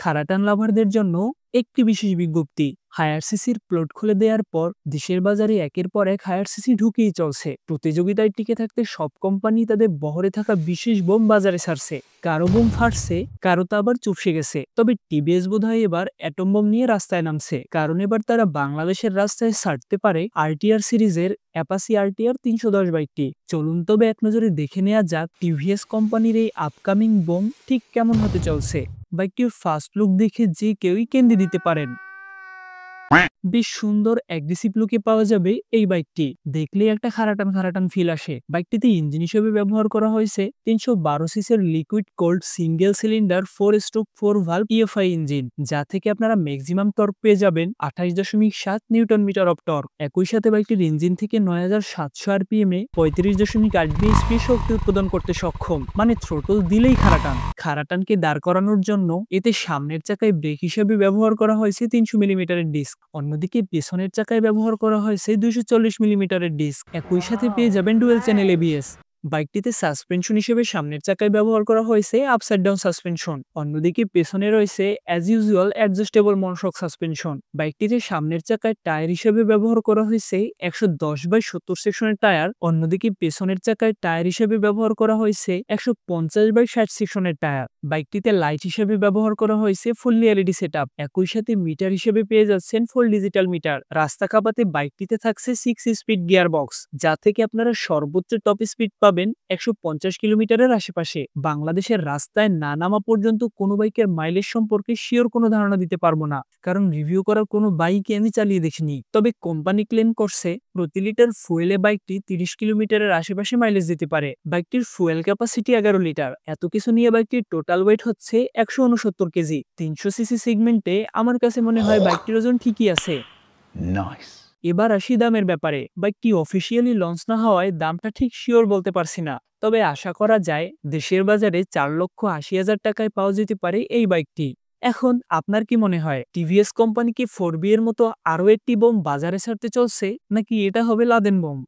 খারাটান লাভারদের জন্য একটি বিশেষ বিজ্ঞপ্তি। হায়ার সিসির প্লট খুলে দেওয়ার পর দেশের বাজারে একের পর এক হায়ার সিসি ঢুকেই চলছে। প্রতিযোগিতায় টিকে থাকতে সব কোম্পানি তাদের বহরে থাকা বিশেষ বোম বাজারে ছাড়ছে। কারো বোম ফাটছে, কারো তা আবার চুপসে গেছে। তবে টিভিএস বোধহয় এবার অ্যাটম বোম নিয়ে রাস্তায় নামছে, কারণ এবার তারা বাংলাদেশের রাস্তায় ছাড়তে পারে আরটিআর সিরিজের অ্যাপাসি আরটিআর 310 বাইকটি। চলুন তবে এক নজরে দেখে নেওয়া যাক টিভিএস কোম্পানির এই আপকামিং বোম ঠিক কেমন হতে চলছে। বাইকটির ফার্স্ট লুক দেখে যে কেউই কেন্দ্রে দিতে পারেন। বেশ সুন্দর অ্যাগ্রেসিভ লুকে পাওয়া যাবে এই বাইকটি। দেখলেই একটা খারাটান ফিল আসে। বাইকটিতে ইঞ্জিন হিসেবে ব্যবহার করা হয়েছে 312 সিসির liquid cold single cylinder 4/4 valve EFI engine, যা থেকে আপনারা ম্যাক্সিমাম টর্ক পেয়ে যাবেন 28.7 নিউটন মিটার অফ টর্ক। একই সাথে বাইকটির ইঞ্জিন থেকে 9700 আরপিএম এ 35.8 বিএসপি শক্তি উৎপাদন করতে সক্ষম। মানে থ্রোটল দিলেই খারাটানকে দাঁড় করানোর জন্য এতে সামনের চাকায় ব্রেক হিসেবে ব্যবহার করা হয়েছে 300 মিলিমিটারের ডিস্ক। অন্যদিকে পেছনের চাকায় ব্যবহার করা হয়েছে 240 মিলিমিটারের ডিস্ক। একই সাথে পেয়ে যাবেন ডুয়েল চ্যানেল এবিএস। বাইকটিতে সাসপেনশন হিসেবে সামনের চাকায় ব্যবহার করা হয়েছে আপসাইড ডাউন সাসপেনশন। অন্যদিকে পেছনে রয়েছে as usual adjustable monoshock suspension. বাইকটিতে সামনের চাকায় টায়ার হিসেবে ব্যবহার করা হয়েছে 110/70 সেকশনের টায়ার। অন্যদিকে পেছনের চাকায় টায়ার হিসেবে ব্যবহার করা হয়েছে 150/60 সেকশনের টায়ার। বাইকটিতে লাইট হিসেবে ব্যবহার করা হয়েছে ফুললি এলইডি সেটআপ। একই সাথে মিটার হিসেবে পেয়ে যাচ্ছেন ফুল ডিজিটাল মিটার। রাস্তা কাঁপাতে বাইকটিতে থাকছে 6 স্পিড গিয়ার বক্স, যা থেকে আপনারা সর্বোচ্চ টপ স্পিড পাবেন 150 কিলোমিটারের আশেপাশে। বাংলাদেশের রাস্তায় না নামা পর্যন্ত কোনো বাইকের মাইলেজ সম্পর্কে শিওর কোনো ধারণা দিতে পারবো না, কারণ রিভিউ করা কোনো বাইকই আমি চালিয়ে দেখিনি। তবে কোম্পানি ক্লেম করছে প্রতি লিটার ফুয়েলে বাইকটি 30 কিলোমিটারের আশেপাশে মাইলেজ দিতে পারে। বাইকটির ফুয়েল ক্যাপাসিটি 11 লিটার। এত কিছু নিয়ে বাইকটির টোটাল ওয়েট হচ্ছে 169 কেজি। 300 সিসি সেগমেন্টে আমার কাছে মনে হয় বাইকটির ওজন ঠিকই আছে। এবার আসি দামের ব্যাপারে। বাইকটি অফিসিয়ালি লঞ্চ না হওয়ায় দামটা ঠিক শিওর বলতে পারছি না, তবে আশা করা যায় দেশের বাজারে 4,80,000 টাকায় পাওয়া যেতে পারে এই বাইকটি। এখন আপনার কি মনে হয়, টিভিএস কোম্পানি কি 4B এর মতো আরো একটি বোম বাজারে ছাড়তে চলছে, নাকি এটা হবে লাদেন বোম?